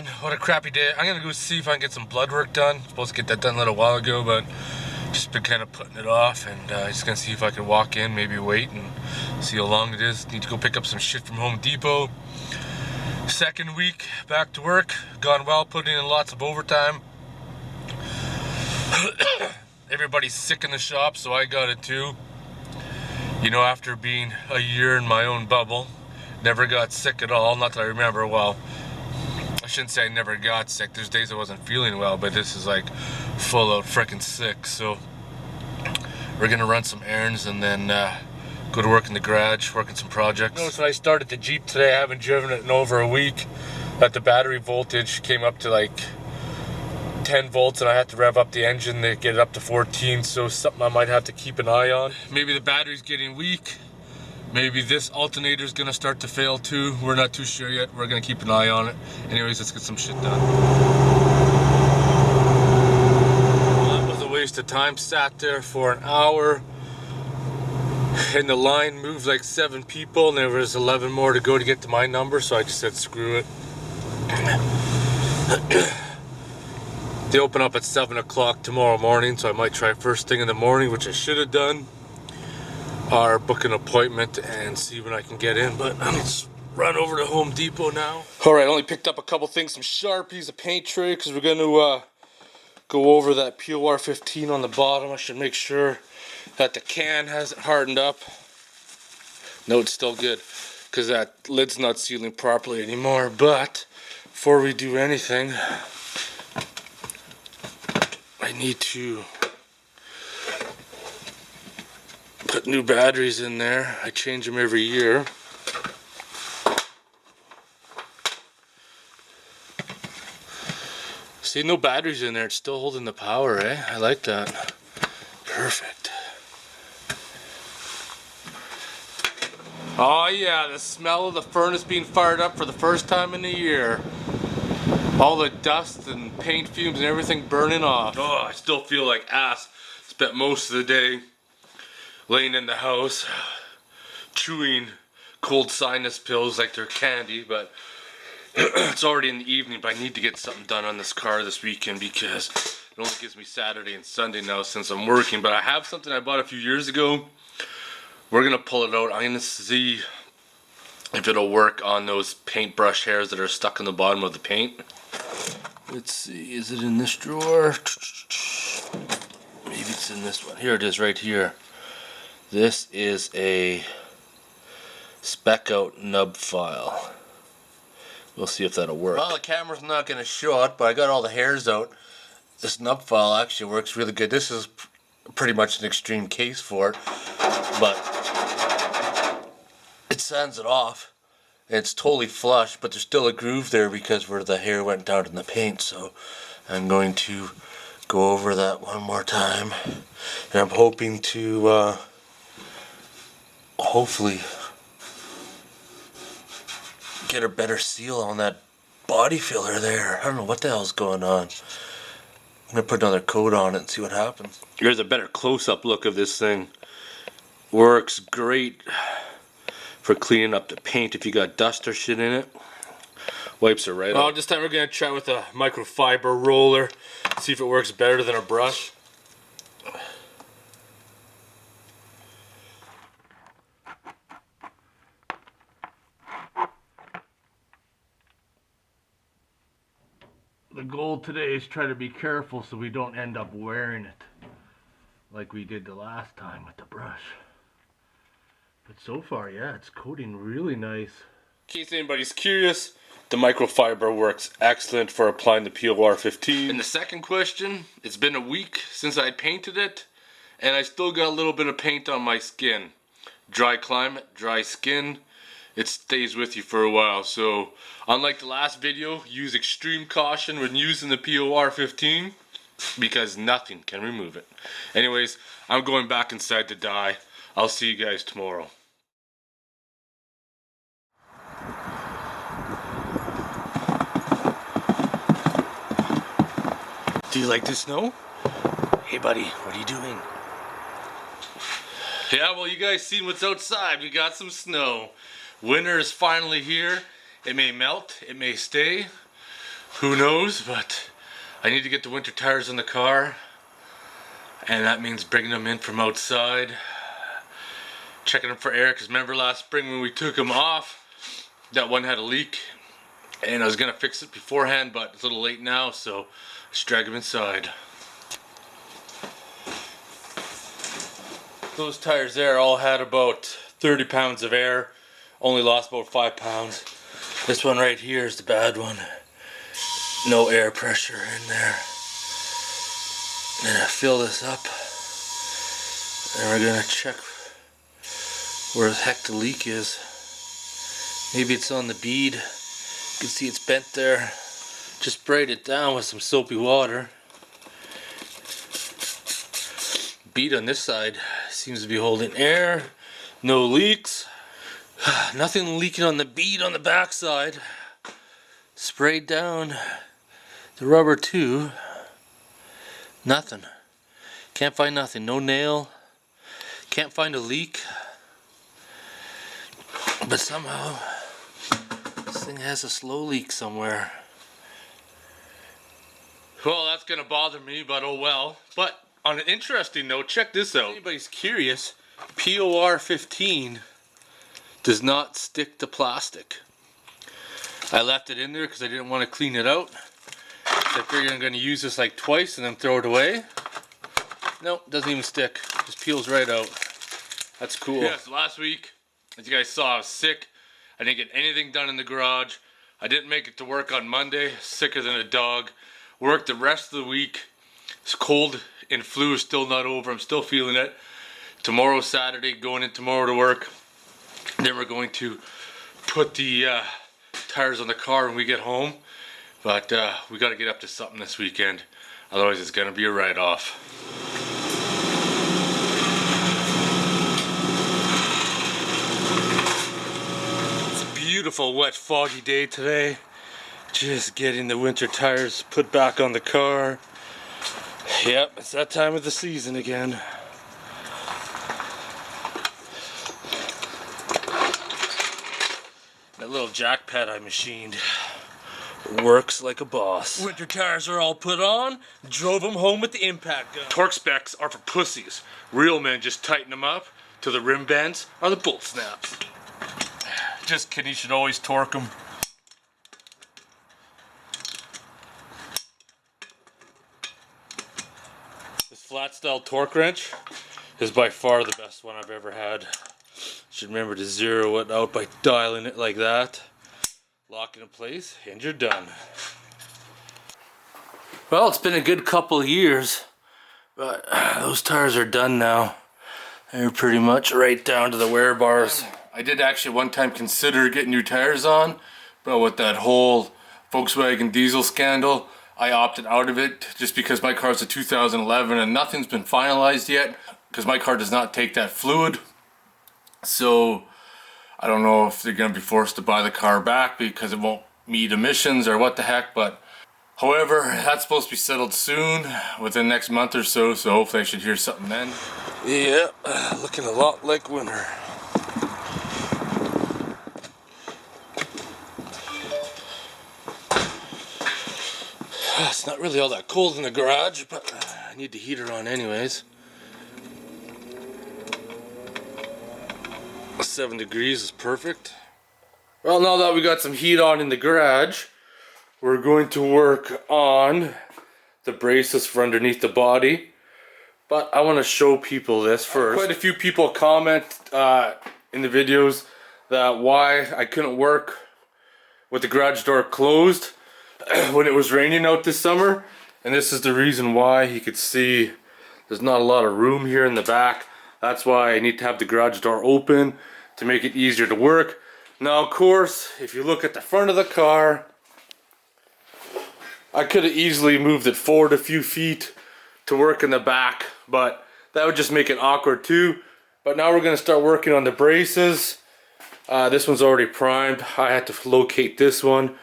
man, what a crappy day. I'm gonna go see if I can get some blood work done. Supposed to get that done a little while ago, but just been kind of putting it off, and just gonna see if I can walk in, maybe wait and see how long it is. Need to go pick up some shit from Home Depot. Second week back to work, gone well, putting in lots of overtime. Everybody's sick in the shop, so I got it too. You know, after being a year in my own bubble, never got sick at all, not that I remember. Well, I shouldn't say I never got sick. There's days I wasn't feeling well, but this is like full out freaking sick. So we're gonna run some errands and then go to work in the garage, working some projects. Notice when I started the Jeep today, I haven't driven it in over a week, that the battery voltage came up to like 10 volts and I had to rev up the engine to get it up to 14, so something I might have to keep an eye on. Maybe the battery's getting weak. Maybe this alternator's gonna start to fail too. We're not too sure yet. We're gonna keep an eye on it. Anyways, let's get some shit done. Well, that was a waste of time. Sat there for an hour. And the line moved like 7 people and there was 11 more to go to get to my number, so I just said screw it. They open up at 7 o'clock tomorrow morning, so I might try first thing in the morning, which I should have done, or book an appointment and see when I can get in. But let's run over to Home Depot now. Alright, I only picked up a couple things, some Sharpies, a paint tray, because we're going to go over that POR 15 on the bottom. I should make sure that the can hasn't hardened up. No, it's still good, because that lid's not sealing properly anymore. But before we do anything, I need to put new batteries in there. I change them every year. See, no batteries in there. It's still holding the power, eh? I like that. Perfect. Oh yeah, the smell of the furnace being fired up for the first time in a year. All the dust and paint fumes and everything burning off. Oh, I still feel like ass. Spent most of the day laying in the house, chewing cold sinus pills like they're candy, but it's already in the evening, but I need to get something done on this car this weekend because it only gives me Saturday and Sunday now since I'm working. But I have something I bought a few years ago. We're gonna pull it out. I'm gonna see if it'll work on those paintbrush hairs that are stuck in the bottom of the paint. Let's see, is it in this drawer? Maybe it's in this one. Here it is, right here. This is a spec out nub file. We'll see if that'll work. Well, the camera's not going to show it, but I got all the hairs out. This nub file actually works really good. This is pretty much an extreme case for it, but it sands it off. It's totally flush, but there's still a groove there because where the hair went down in the paint. So I'm going to go over that one more time, and I'm hoping to hopefully get a better seal on that body filler there. I don't know what the hell's going on. I'm gonna put another coat on it and see what happens. Here's a better close-up look of this thing. Works great for cleaning up the paint if you got dust or shit in it. Wipes it right off. This time we're gonna try with a microfiber roller, see if it works better than a brush. The goal today is try to be careful so we don't end up wearing it like we did the last time with the brush. But so far, yeah, it's coating really nice. In case anybody's curious, the microfiber works excellent for applying the POR 15. And the second question, it's been a week since I painted it, and I still got a little bit of paint on my skin. Dry climate, dry skin, it stays with you for a while. So unlike the last video, use extreme caution when using the POR 15 because nothing can remove it. Anyways, I'm going back inside to dye. I'll see you guys tomorrow. Do you like the snow? Hey buddy, what are you doing? Yeah, well, you guys seen what's outside. We got some snow. Winter is finally here. It may melt, it may stay. Who knows, but I need to get the winter tires on the car, and that means bringing them in from outside, checking them for air, because remember last spring when we took them off, that one had a leak, and I was gonna fix it beforehand, but it's a little late now, so let's drag them inside. Those tires there all had about 30 pounds of air, only lost about 5 pounds. This one right here is the bad one. No air pressure in there. Gonna fill this up, and we're gonna check where the heck the leak is. Maybe it's on the bead. You can see it's bent there. Just sprayed it down with some soapy water. Bead on this side seems to be holding air. No leaks. Nothing leaking on the bead on the back side. Sprayed down the rubber too. Nothing. Can't find nothing. No nail. Can't find a leak. But somehow this thing has a slow leak somewhere. Well, that's gonna bother me, but oh well. But on an interesting note, check this out. If anybody's curious, POR 15 does not stick to plastic. I left it in there because I didn't want to clean it out. I figured I'm going to use this like twice and then throw it away. Nope, doesn't even stick. Just peels right out. That's cool. Yes, last week, as you guys saw, I was sick. I didn't get anything done in the garage. I didn't make it to work on Monday. Sicker than a dog. Worked the rest of the week. This cold and flu is still not over. I'm still feeling it. Tomorrow, Saturday, going in tomorrow to work. Then we're going to put the tires on the car when we get home. But we got to get up to something this weekend. Otherwise, it's going to be a write-off. It's a beautiful, wet, foggy day today. Just getting the winter tires put back on the car. Yep, it's that time of the season again. That little jack pad I machined works like a boss. Winter tires are all put on, drove them home with the impact gun. Torque specs are for pussies. Real men just tighten them up till the rim bends or the bolt snaps. Just kidding, you should always torque them. This flat style torque wrench is by far the best one I've ever had. Should remember to zero it out by dialing it like that. Lock it in place and you're done. Well, it's been a good couple of years, but those tires are done now. They're pretty much right down to the wear bars. I did actually one time consider getting new tires on, but with that whole Volkswagen diesel scandal, I opted out of it just because my car's a 2011 and nothing's been finalized yet because my car does not take that fluid. So I don't know if they're going to be forced to buy the car back because it won't meet emissions or what the heck, but however, that's supposed to be settled soon, within the next month or so, so hopefully I should hear something then. Yeah, looking a lot like winter. It's not really all that cold in the garage, but I need the heater on anyways. 7 degrees is perfect. Well, now that we got some heat on in the garage, we're going to work on the braces for underneath the body. But I want to show people this first. Quite a few people comment in the videos that why I couldn't work with the garage door closed when it was raining out this summer. And this is the reason why. You could see there's not a lot of room here in the back. That's why I need to have the garage door open to make it easier to work. Now, of course, if you look at the front of the car, I could have easily moved it forward a few feet to work in the back, but that would just make it awkward too. But now we're going to start working on the braces. This one's already primed. I had to locate this one.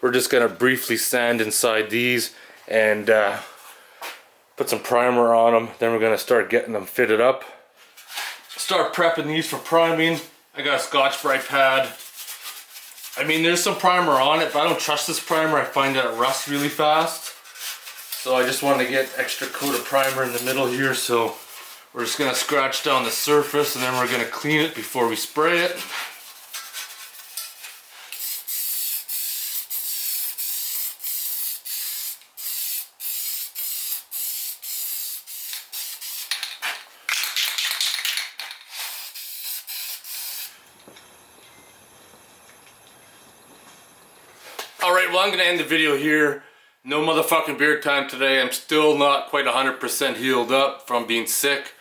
We're just going to briefly sand inside these and put some primer on them. Then we're going to start getting them fitted up. Start prepping these for priming. I got a Scotch-Brite pad. I mean, there's some primer on it, but I don't trust this primer. I find that it rusts really fast. So I just want to get extra coat of primer in the middle here. So we're just going to scratch down the surface and then we're going to clean it before we spray it. Alright, well I'm going to end the video here. No motherfucking beer time today. I'm still not quite 100% healed up from being sick.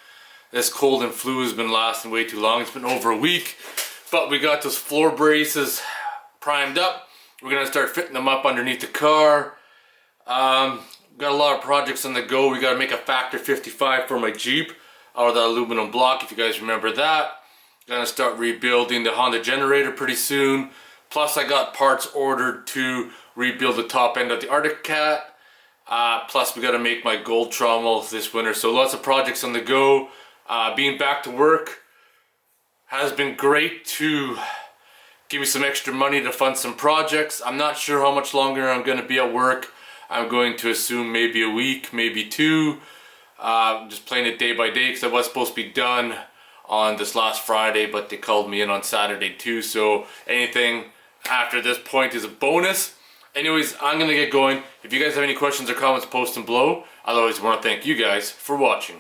This cold and flu has been lasting way too long. It's been over a week. But we got those floor braces primed up. We're going to start fitting them up underneath the car. Got a lot of projects on the go. We got to make a Factor 55 for my Jeep out of that aluminum block, if you guys remember that. Gonna start rebuilding the Honda generator pretty soon. Plus I got parts ordered to rebuild the top end of the Arctic Cat. Plus we gotta make my gold trommel this winter. So lots of projects on the go. Being back to work has been great to give me some extra money to fund some projects. I'm not sure how much longer I'm gonna be at work. I'm going to assume maybe a week, maybe two. Just playing it day by day because I was supposed to be done on this last Friday, but they called me in on Saturday too. So anything after this point is a bonus. Anyways, I'm gonna get going. If you guys have any questions or comments, post them below. I always want to thank you guys for watching.